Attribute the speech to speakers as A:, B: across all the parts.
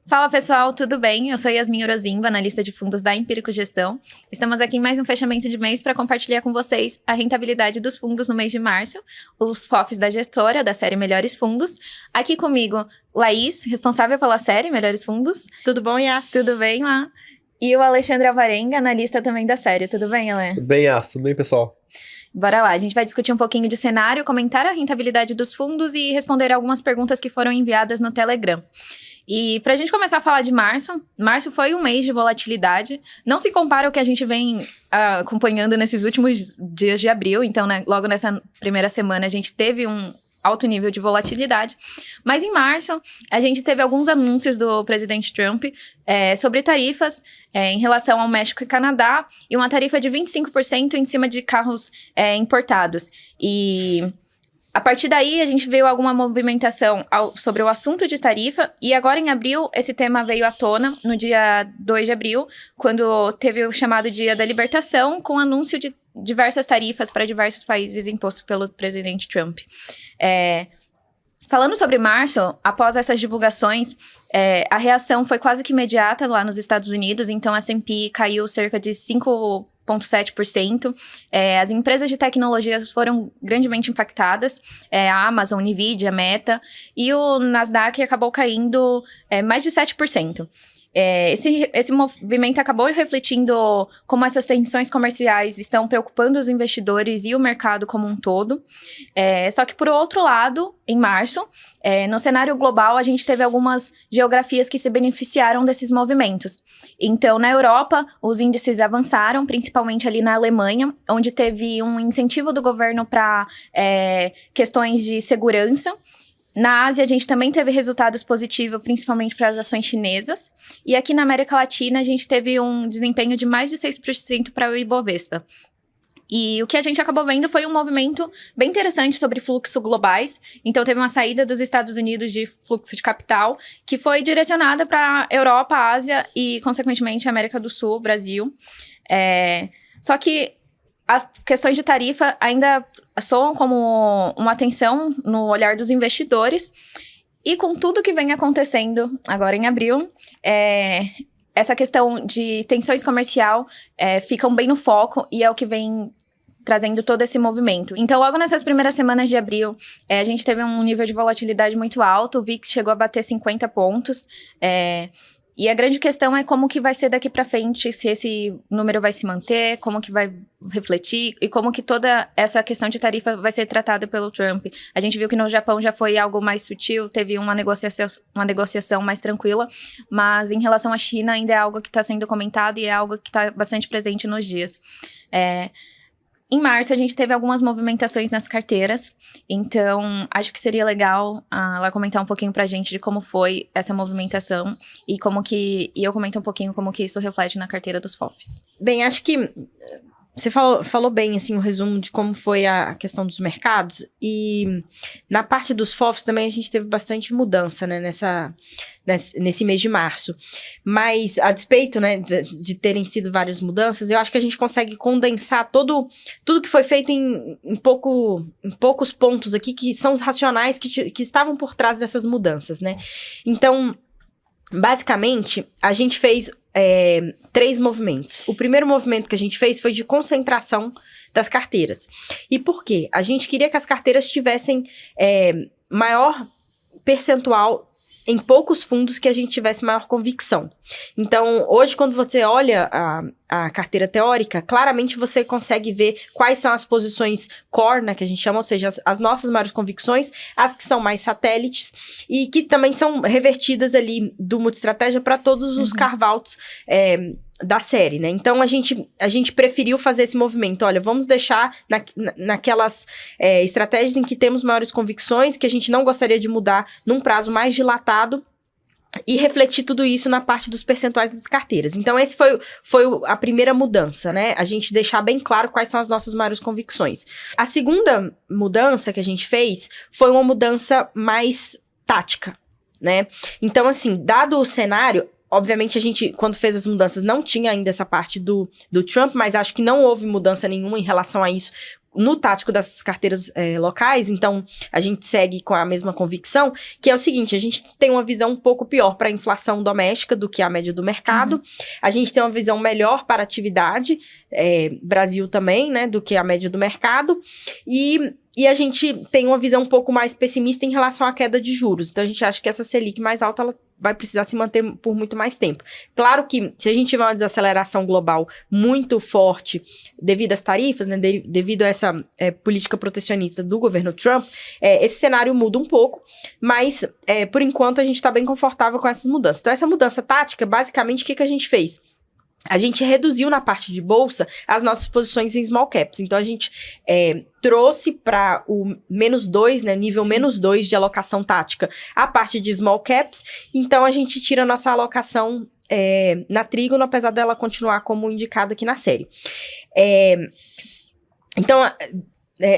A: Fala pessoal, tudo bem? Eu sou Yasmin Orozimba, analista de fundos da Empírico Gestão. Estamos aqui em mais um fechamento de mês para compartilhar com vocês a rentabilidade dos fundos no mês de março, os FOFs da gestora da série Melhores Fundos. Aqui comigo, Laís, responsável pela série Melhores Fundos.
B: Tudo bom, Yas?
A: Tudo bem lá? E o Alexandre Alvarenga, analista também da série. Tudo bem, Ale?
C: Tudo bem, Yas? Tudo bem, pessoal?
A: Bora lá, a gente vai discutir um pouquinho de cenário, comentar a rentabilidade dos fundos e responder algumas perguntas que foram enviadas no Telegram. E pra gente começar a falar de março foi um mês de volatilidade. Não se compara ao que a gente vem acompanhando nesses últimos dias de abril. Então, né, logo nessa primeira semana, a gente teve um alto nível de volatilidade. Mas em março, a gente teve alguns anúncios do presidente Trump sobre tarifas em relação ao México e Canadá e uma tarifa de 25% em cima de carros importados. E a partir daí, a gente viu alguma movimentação sobre o assunto de tarifa, e agora em abril, esse tema veio à tona, no dia 2 de abril, quando teve o chamado Dia da Libertação, com anúncio de diversas tarifas para diversos países impostos pelo presidente Trump. Falando sobre março, após essas divulgações, a reação foi quase que imediata lá nos Estados Unidos, então a S&P caiu cerca de 5,7%. As empresas de tecnologia foram grandemente impactadas, a Amazon, Nvidia, Meta, e o Nasdaq acabou caindo mais de 7%. Esse movimento acabou refletindo como essas tensões comerciais estão preocupando os investidores e o mercado como um todo. Só que, por outro lado, em março, no cenário global, a gente teve algumas geografias que se beneficiaram desses movimentos. Então, na Europa, os índices avançaram, principalmente ali na Alemanha, onde teve um incentivo do governo para questões de segurança. Na Ásia, a gente também teve resultados positivos, principalmente para as ações chinesas. E aqui na América Latina, a gente teve um desempenho de mais de 6% para o Ibovespa. E o que a gente acabou vendo foi um movimento bem interessante sobre fluxo globais. Então, teve uma saída dos Estados Unidos de fluxo de capital, que foi direcionada para a Europa, a Ásia e, consequentemente, a América do Sul, Brasil. Só que as questões de tarifa ainda soam como uma atenção no olhar dos investidores. E com tudo que vem acontecendo agora em abril, essa questão de tensões comercial ficam bem no foco e é o que vem trazendo todo esse movimento. Então, logo nessas primeiras semanas de abril, a gente teve um nível de volatilidade muito alto, o VIX chegou a bater 50 pontos, e a grande questão é como que vai ser daqui para frente, se esse número vai se manter, como que vai refletir e como que toda essa questão de tarifa vai ser tratada pelo Trump. A gente viu que no Japão já foi algo mais sutil, teve uma negociação mais tranquila, mas em relação à China ainda é algo que está sendo comentado e é algo que está bastante presente nos dias. Em março, a gente teve algumas movimentações nas carteiras, então acho que seria legal ela comentar um pouquinho pra gente de como foi essa movimentação e eu comento um pouquinho como que isso reflete na carteira dos FOFs.
B: Bem, acho que você falou bem, assim, o resumo de como foi a questão dos mercados, e na parte dos FOFs também a gente teve bastante mudança, né, nesse mês de março. Mas, a despeito, né, de terem sido várias mudanças, eu acho que a gente consegue condensar tudo que foi feito em poucos pontos aqui, que são os racionais que estavam por trás dessas mudanças, né. Então, basicamente, a gente fez 3 movimentos. O primeiro movimento que a gente fez foi de concentração das carteiras. E por quê? A gente queria que as carteiras tivessem maior percentual em poucos fundos, que a gente tivesse maior convicção. Então, hoje, quando você olha a carteira teórica, claramente você consegue ver quais são as posições core, né, que a gente chama, ou seja, as nossas maiores convicções, as que são mais satélites, e que também são revertidas ali do Multistratégia para todos os carve-outs da série, né? Então, a gente preferiu fazer esse movimento. Olha, vamos deixar naquelas estratégias em que temos maiores convicções, que a gente não gostaria de mudar num prazo mais dilatado, e refletir tudo isso na parte dos percentuais das carteiras. Então, esse foi a primeira mudança, né? A gente deixar bem claro quais são as nossas maiores convicções. A segunda mudança que a gente fez foi uma mudança mais tática, né? Então, assim, dado o cenário, obviamente, a gente, quando fez as mudanças, não tinha ainda essa parte do Trump, mas acho que não houve mudança nenhuma em relação a isso, no tático das carteiras locais, então a gente segue com a mesma convicção, que é o seguinte, a gente tem uma visão um pouco pior para a inflação doméstica do que a média do mercado, a gente tem uma visão melhor para a atividade, Brasil também, né, do que a média do mercado, e a gente tem uma visão um pouco mais pessimista em relação à queda de juros, então a gente acha que essa Selic mais alta, ela vai precisar se manter por muito mais tempo. Claro que se a gente tiver uma desaceleração global muito forte devido às tarifas, né, devido a essa política protecionista do governo Trump, esse cenário muda um pouco, mas por enquanto a gente está bem confortável com essas mudanças. Então essa mudança tática, basicamente, o que a gente fez? A gente reduziu na parte de bolsa as nossas posições em small caps. Então, a gente trouxe para o -2, né, nível -2 de alocação tática, a parte de small caps. Então, a gente tira a nossa alocação na Trígono, apesar dela continuar como indicada aqui na série. Então,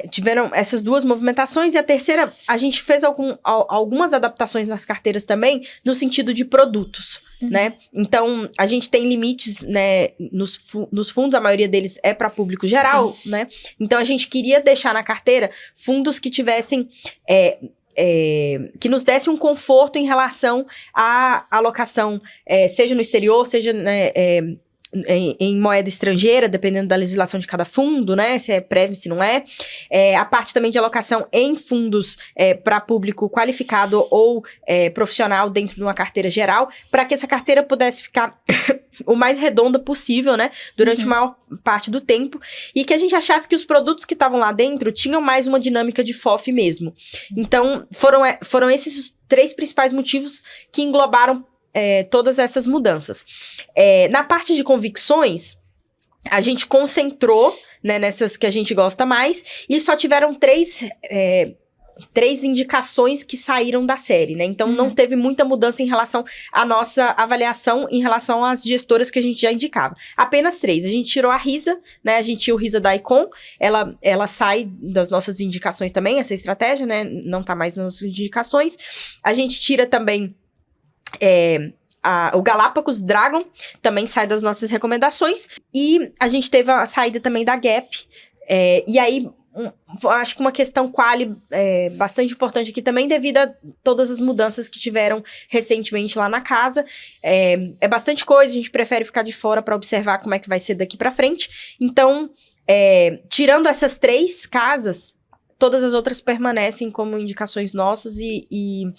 B: tiveram essas duas movimentações. E a terceira, a gente fez algumas adaptações nas carteiras também, no sentido de produtos. Né? Então, a gente tem limites, né, nos fundos, a maioria deles é para público geral, né? Então, a gente queria deixar na carteira fundos que tivessem, que nos dessem um conforto em relação à alocação, seja no exterior, seja, né, em moeda estrangeira, dependendo da legislação de cada fundo, né? Se é prévio, se não é. A parte também de alocação em fundos para público qualificado ou profissional dentro de uma carteira geral, para que essa carteira pudesse ficar o mais redonda possível, né? Durante a maior parte do tempo. E que a gente achasse que os produtos que estavam lá dentro tinham mais uma dinâmica de FOF mesmo. Então, foram esses os 3 principais motivos que englobaram todas essas mudanças. Na parte de convicções, a gente concentrou, né, nessas que a gente gosta mais, e só tiveram 3 indicações que saíram da série, né? Então, não teve muita mudança em relação à nossa avaliação em relação às gestoras que a gente já indicava. Apenas 3. A gente tirou a Risa, né? A gente tinha o Risa da Icon, ela sai das nossas indicações também, essa estratégia, né? Não tá mais nas nossas indicações. A gente tira também o Galápagos Dragon, também sai das nossas recomendações. E a gente teve a saída também da Gap. E aí, acho que uma questão quali bastante importante aqui também, devido a todas as mudanças que tiveram recentemente lá na casa. É bastante coisa, a gente prefere ficar de fora para observar como é que vai ser daqui para frente. Então, tirando essas 3 casas, todas as outras permanecem como indicações nossas e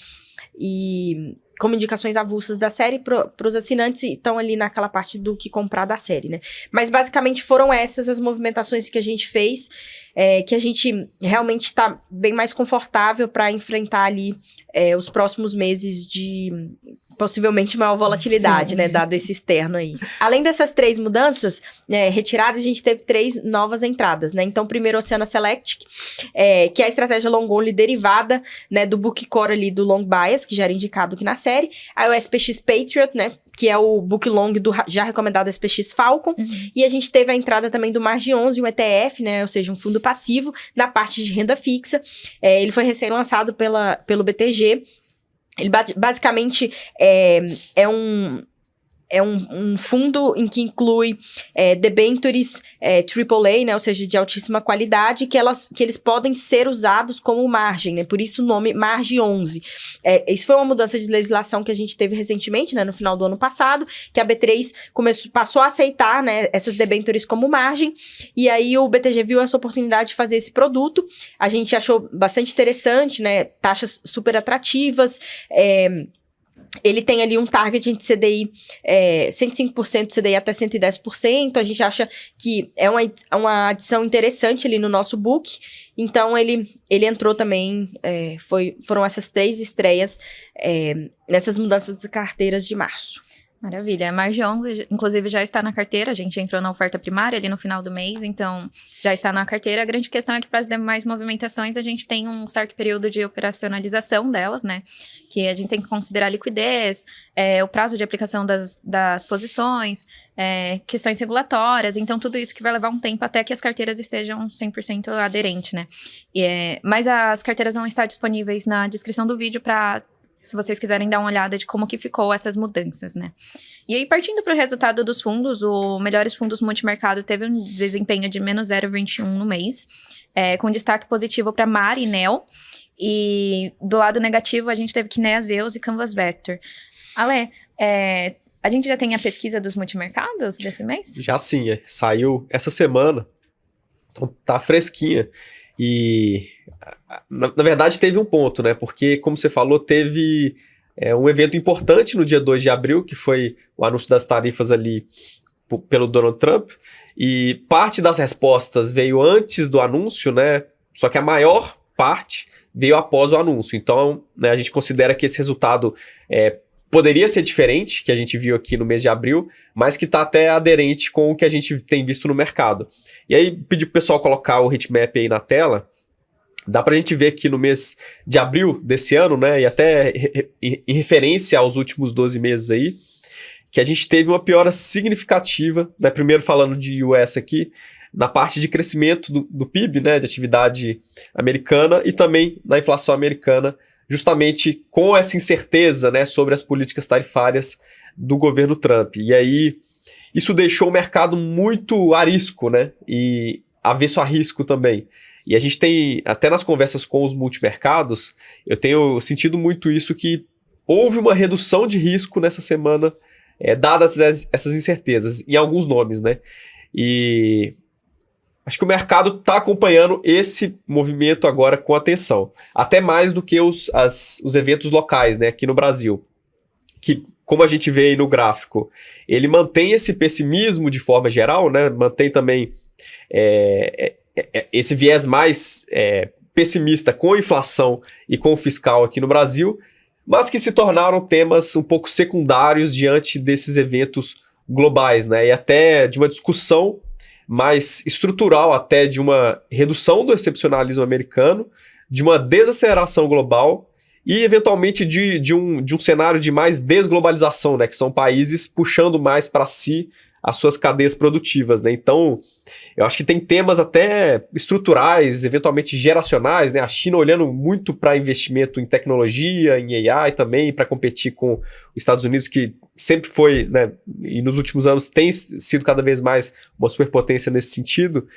B: como indicações avulsas da série para os assinantes, e estão ali naquela parte do que comprar da série, né? Mas basicamente foram essas as movimentações que a gente fez, que a gente realmente está bem mais confortável para enfrentar ali os próximos meses de possivelmente maior volatilidade, né, dado esse externo aí. Além dessas 3 mudanças retiradas, a gente teve 3 novas entradas, né? Então, primeiro, Oceana Select, que é a estratégia long only derivada, né, do book core ali do long bias, que já era indicado aqui na série. Aí o SPX Patriot, né, que é o book long do já recomendado SPX Falcon. E a gente teve a entrada também do Margem 11, um ETF, né, ou seja, um fundo passivo, na parte de renda fixa. Ele foi recém-lançado pelo BTG. Ele basicamente é um fundo em que inclui debentures AAA, né, ou seja, de altíssima qualidade, que eles podem ser usados como margem, né, por isso o nome Margem 11. Isso foi uma mudança de legislação que a gente teve recentemente, né, no final do ano passado, que a B3 passou a aceitar, né, essas debentures como margem, e aí o BTG viu essa oportunidade de fazer esse produto. A gente achou bastante interessante, né, taxas super atrativas, ele tem ali um target de CDI, 105% CDI até 110%. A gente acha que é uma adição interessante ali no nosso book. Então, ele entrou também, foram essas 3 estreias nessas mudanças de carteiras de março.
A: Maravilha. A Margem 11, inclusive, já está na carteira. A gente entrou na oferta primária ali no final do mês, então já está na carteira. A grande questão é que para as demais movimentações, a gente tem um certo período de operacionalização delas, né? Que a gente tem que considerar a liquidez, o prazo de aplicação das posições, questões regulatórias. Então, tudo isso que vai levar um tempo até que as carteiras estejam 100% aderentes, né? Mas as carteiras vão estar disponíveis na descrição do vídeo para se vocês quiserem dar uma olhada de como que ficou essas mudanças, né? E aí, partindo para o resultado dos fundos, o Melhores Fundos Multimercado teve um desempenho de menos 0,21 no mês, com destaque positivo para Mar e Neo. E do lado negativo, a gente teve Kinea, Zeus e Canvas Vector. Ale, a gente já tem a pesquisa dos multimercados desse mês?
C: Já sim, saiu essa semana, então tá fresquinha. E, na verdade, teve um ponto, né? Porque, como você falou, teve um evento importante no dia 2 de abril, que foi o anúncio das tarifas ali pelo Donald Trump. E parte das respostas veio antes do anúncio, né? Só que a maior parte veio após o anúncio. Então, né, a gente considera que esse resultado poderia ser diferente, que a gente viu aqui no mês de abril, mas que está até aderente com o que a gente tem visto no mercado. E aí, pedi pro pessoal colocar o heatmap aí na tela. Dá pra gente ver aqui no mês de abril desse ano, né, e até em referência aos últimos 12 meses aí, que a gente teve uma piora significativa, né, primeiro falando de US aqui, na parte de crescimento do PIB, né, de atividade americana, e também na inflação americana, justamente com essa incerteza, né, sobre as políticas tarifárias do governo Trump. E aí, isso deixou o mercado muito arisco, né, e avesso a risco também. E a gente tem, até nas conversas com os multimercados, eu tenho sentido muito isso, que houve uma redução de risco nessa semana, dadas essas incertezas, em alguns nomes, né, e acho que o mercado está acompanhando esse movimento agora com atenção. Até mais do que os eventos locais, né, aqui no Brasil. Que, como a gente vê aí no gráfico, ele mantém esse pessimismo de forma geral, né, mantém também esse viés mais pessimista com a inflação e com o fiscal aqui no Brasil, mas que se tornaram temas um pouco secundários diante desses eventos globais, né, e até de uma discussão mais estrutural, até de uma redução do excepcionalismo americano, de uma desaceleração global e, eventualmente, de um cenário de mais desglobalização, né, que são países puxando mais para si as suas cadeias produtivas, né? Então, eu acho que tem temas até estruturais, eventualmente geracionais, né? A China olhando muito para investimento em tecnologia, em AI também, para competir com os Estados Unidos, que sempre foi, né, e nos últimos anos tem sido cada vez mais uma superpotência nesse sentido.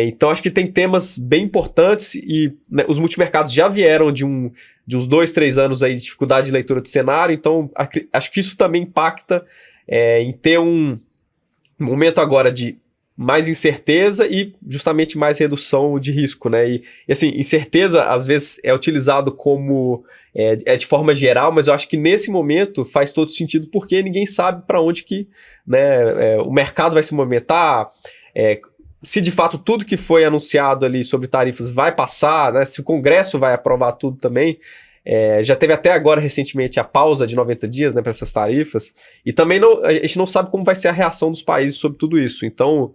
C: Então, acho que tem temas bem importantes e, né, os multimercados já vieram de uns 2, 3 anos aí de dificuldade de leitura de cenário, então acho que isso também impacta em ter um momento agora de mais incerteza e justamente mais redução de risco, né? E assim, incerteza às vezes é utilizado como de forma geral, mas eu acho que nesse momento faz todo sentido porque ninguém sabe para onde que, né, o mercado vai se movimentar, se de fato tudo que foi anunciado ali sobre tarifas vai passar, né? Se o Congresso vai aprovar tudo também. Já teve até agora, recentemente, a pausa de 90 dias, né, para essas tarifas, e também a gente não sabe como vai ser a reação dos países sobre tudo isso. Então,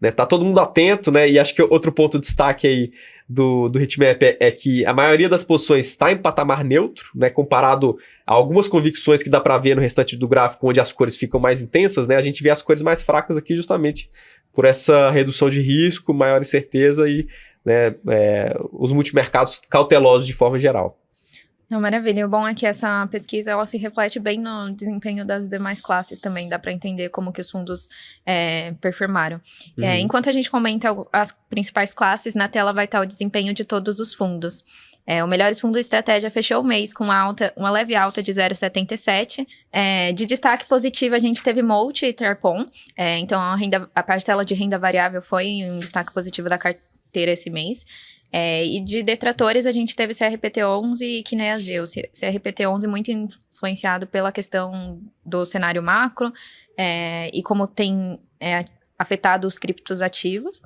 C: né, tá todo mundo atento, né, e acho que outro ponto de destaque aí do heatmap é que a maioria das posições está em patamar neutro, né, comparado a algumas convicções que dá para ver no restante do gráfico, onde as cores ficam mais intensas, né, a gente vê as cores mais fracas aqui justamente por essa redução de risco, maior incerteza e, né, os multimercados cautelosos de forma geral.
A: Não, maravilha. O bom é que essa pesquisa ela se reflete bem no desempenho das demais classes também. Dá para entender como que os fundos performaram. Enquanto a gente comenta as principais classes, na tela vai estar o desempenho de todos os fundos. O Melhores Fundos Estratégia fechou o mês com uma leve alta de 0,77. De destaque positivo, a gente teve Multi e Tarpon. Então, a parcela de renda variável foi um destaque positivo da carteira esse mês. E de detratores, a gente teve CRPT11 e Kinea Zeus. CRPT11 muito influenciado pela questão do cenário macro e como tem afetado os criptos ativos.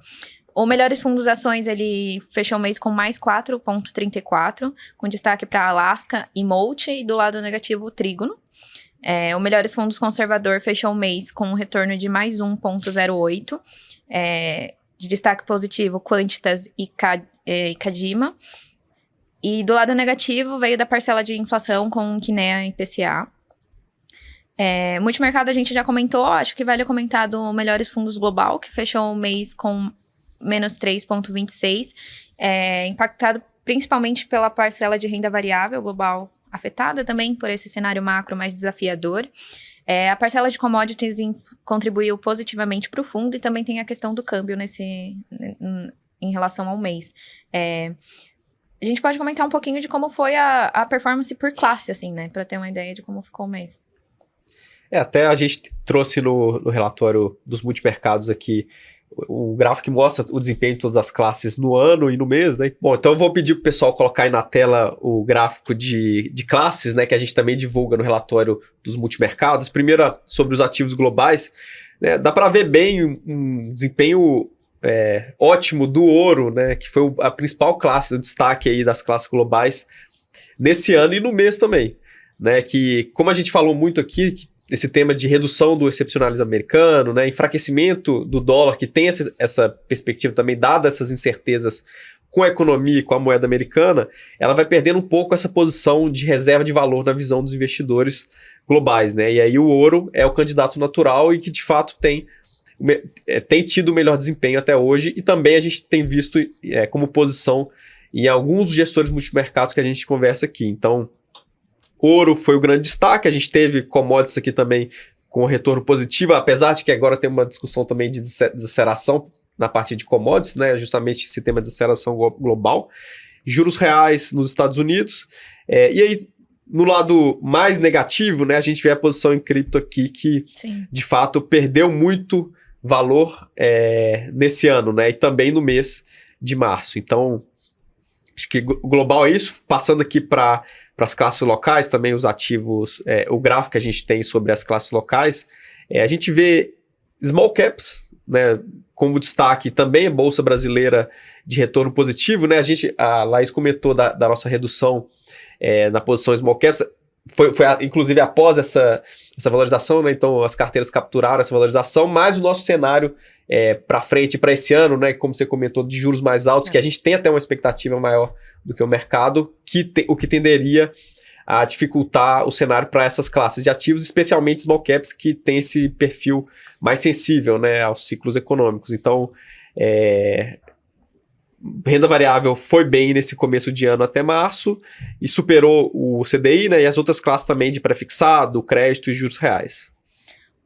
A: O Melhores Fundos Ações, ele fechou o mês com mais 4,34, com destaque para Alaska e Multi, e do lado negativo, o Trígono. O Melhores Fundos Conservador fechou o mês com um retorno de mais 1,08. De destaque positivo, Quantitas e Cadima. E do lado negativo, veio da parcela de inflação com Kinea e PCA. Multimercado a gente já comentou, acho que vale comentar do Melhores Fundos Global, que fechou o mês com menos 3,26, impactado principalmente pela parcela de renda variável global afetada também por esse cenário macro mais desafiador. A parcela de commodities contribuiu positivamente para o fundo e também tem a questão do câmbio em relação ao mês. A gente pode comentar um pouquinho de como foi a performance por classe, assim, né? Para ter uma ideia de como ficou o mês.
C: Até a gente trouxe no relatório dos multimercados aqui o gráfico que mostra o desempenho de todas as classes no ano e no mês, né? Bom, então eu vou pedir pro pessoal colocar aí na tela o gráfico de classes, né? Que a gente também divulga no relatório dos multimercados. Primeiro, sobre os ativos globais, né? Dá para ver bem um desempenho ótimo do ouro, né? Que foi a principal classe, o destaque aí das classes globais nesse ano e no mês também, né? Que, como a gente falou muito aqui, esse tema de redução do excepcionalismo americano, né, enfraquecimento do dólar, que tem essa perspectiva também, dada essas incertezas com a economia e com a moeda americana, ela vai perdendo um pouco essa posição de reserva de valor na visão dos investidores globais, né? E aí o ouro é o candidato natural e que de fato tem tido o melhor desempenho até hoje, e também a gente tem visto como posição em alguns dos gestores multimercados que a gente conversa aqui. Então, ouro foi o grande destaque, a gente teve commodities aqui também com retorno positivo, apesar de que agora tem uma discussão também de desaceleração na parte de commodities, né, justamente esse tema de desaceleração global, juros reais nos Estados Unidos, e aí no lado mais negativo, né, a gente vê a posição em cripto aqui que, sim, de fato perdeu muito valor nesse ano, né, e também no mês de março. Então, acho que global é isso, passando aqui para as classes locais, também os ativos, o gráfico que a gente tem sobre as classes locais, a gente vê small caps, né, como destaque, também a Bolsa Brasileira de retorno positivo, né, a Laís comentou da nossa redução na posição small caps, foi inclusive após essa valorização, né, então as carteiras capturaram essa valorização, mas o nosso cenário para frente, para esse ano, né, como você comentou, de juros mais altos, que a gente tem até uma expectativa maior do que o mercado, o que tenderia a dificultar o cenário para essas classes de ativos, especialmente small caps, que tem esse perfil mais sensível, né, aos ciclos econômicos. Então, renda variável foi bem nesse começo de ano até março e superou o CDI, né, e as outras classes também de prefixado, crédito e juros reais.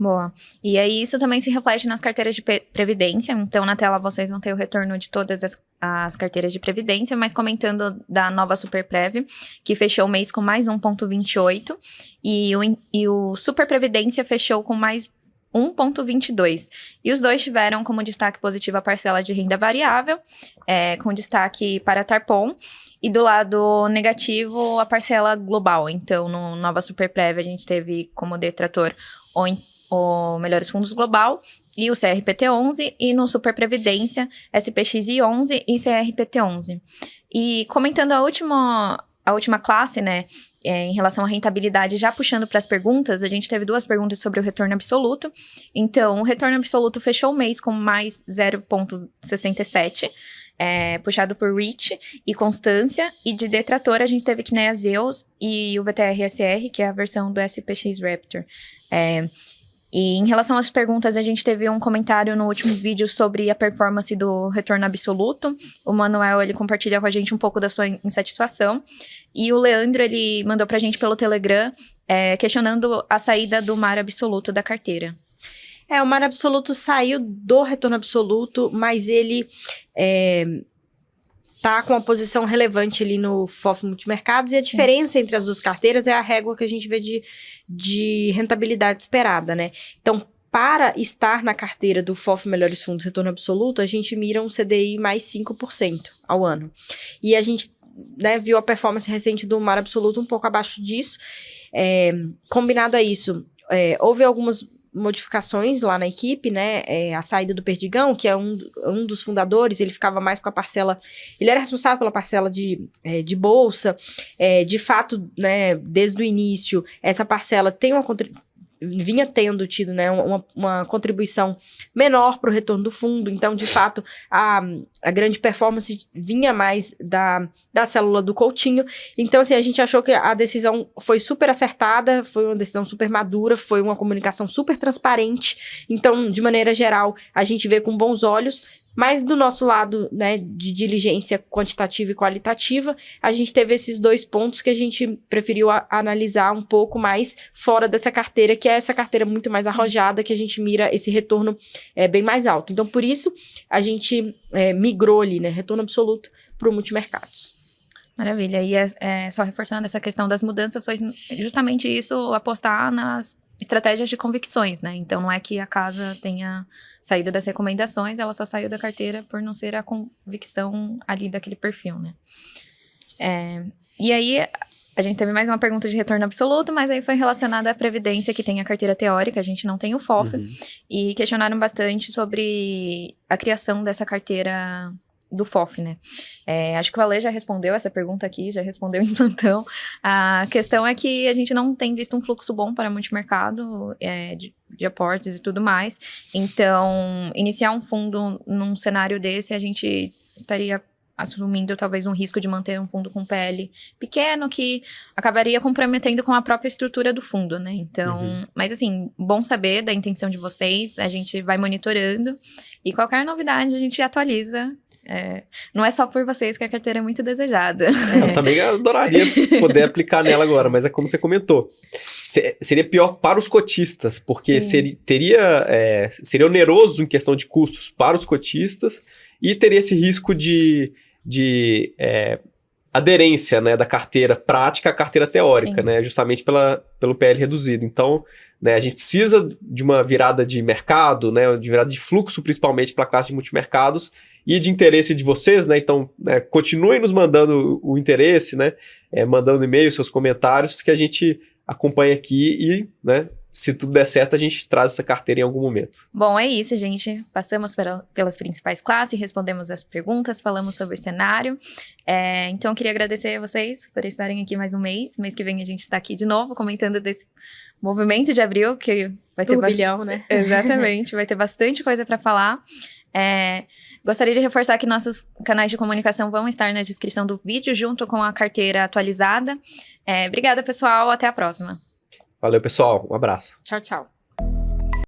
A: Boa. E aí isso também se reflete nas carteiras de previdência. Então, na tela vocês vão ter o retorno de todas as carteiras de previdência, mas comentando da nova Superprev, que fechou o mês com mais 1,28, e o Super Previdência fechou com mais 1,22. E os dois tiveram como destaque positivo a parcela de renda variável, com destaque para Tarpon, e do lado negativo a parcela global. Então, no Nova Superprev a gente teve como detrator o Melhores Fundos Global e o CRPT11, e no Super Previdência, SPXI11 e CRPT11. E comentando a última classe, né, em relação à rentabilidade, já puxando para as perguntas, a gente teve 2 perguntas sobre o retorno absoluto. Então, o retorno absoluto fechou o mês com mais 0,67, puxado por Reach e Constância, e de detrator a gente teve Kinea Zeus e o VTRSR, que é a versão do SPX Raptor. E em relação às perguntas, a gente teve um comentário no último vídeo sobre a performance do retorno absoluto. O Manuel, ele compartilha com a gente um pouco da sua insatisfação. E o Leandro, ele mandou pra gente pelo Telegram, questionando a saída do mar absoluto da carteira.
B: O mar absoluto saiu do retorno absoluto, mas ele tá com uma posição relevante ali no FOF Multimercados, e a diferença entre as duas carteiras é a régua que a gente vê de rentabilidade esperada, né? Então, para estar na carteira do FOF Melhores Fundos Retorno Absoluto, a gente mira um CDI mais 5% ao ano. E a gente, né, viu a performance recente do mar absoluto um pouco abaixo disso. Combinado a isso, houve algumas modificações lá na equipe, né, a saída do Perdigão, que é um dos fundadores, ele ficava mais com a parcela, ele era responsável pela parcela de bolsa, de fato, né, desde o início, essa parcela tem vinha tendo tido, né, uma contribuição menor para o retorno do fundo. Então, de fato, a grande performance vinha mais da célula do Coutinho. Então, assim, a gente achou que a decisão foi super acertada, foi uma decisão super madura, foi uma comunicação super transparente. Então, de maneira geral, a gente vê com bons olhos, Mas do nosso lado, né, de diligência quantitativa e qualitativa, a gente teve esses 2 pontos que a gente preferiu analisar um pouco mais fora dessa carteira, que é essa carteira muito mais arrojada, que a gente mira esse retorno bem mais alto. Então, por isso, a gente migrou ali, né, retorno absoluto para o multimercados.
A: Maravilha. E só reforçando essa questão das mudanças, foi justamente isso, apostar nas estratégias de convicções, né? Então, não é que a casa tenha saído das recomendações, ela só saiu da carteira por não ser a convicção ali daquele perfil, né? E aí, a gente teve mais uma pergunta de retorno absoluto, mas aí foi relacionada à previdência, que tem a carteira teórica, a gente não tem o FOF, e questionaram bastante sobre a criação dessa carteira do FOF, né? Acho que o Ale já respondeu essa pergunta aqui, já respondeu em plantão. A questão é que a gente não tem visto um fluxo bom para multimercado de aportes e tudo mais. Então, iniciar um fundo num cenário desse, a gente estaria assumindo talvez um risco de manter um fundo com PL pequeno, que acabaria comprometendo com a própria estrutura do fundo, né? Então, mas assim, bom saber da intenção de vocês, a gente vai monitorando, e qualquer novidade a gente atualiza. Não é só por vocês que a carteira é muito desejada.
C: Eu também adoraria poder aplicar nela agora, mas é como você comentou. Seria pior para os cotistas, porque seria oneroso em questão de custos para os cotistas e teria esse risco de aderência, né, da carteira prática à carteira teórica, né, justamente pelo PL reduzido. Então, né, a gente precisa de uma virada de mercado, né, de virada de fluxo, principalmente para a classe de multimercados, e de interesse de vocês, né? Então, continuem nos mandando o interesse, né? Mandando e-mail, seus comentários, que a gente acompanha aqui e, né, se tudo der certo, a gente traz essa carteira em algum momento.
A: Bom, é isso, gente. Passamos pelas principais classes, respondemos as perguntas, falamos sobre o cenário. Então, eu queria agradecer a vocês por estarem aqui mais um mês. Mês que vem a gente está aqui de novo, comentando desse movimento de abril, que vai ter
B: turbilhão, né?
A: Exatamente, vai ter bastante coisa para falar. Gostaria de reforçar que nossos canais de comunicação vão estar na descrição do vídeo, junto com a carteira atualizada. Obrigada, pessoal. Até a próxima.
C: Valeu, pessoal. Um abraço.
B: Tchau, tchau.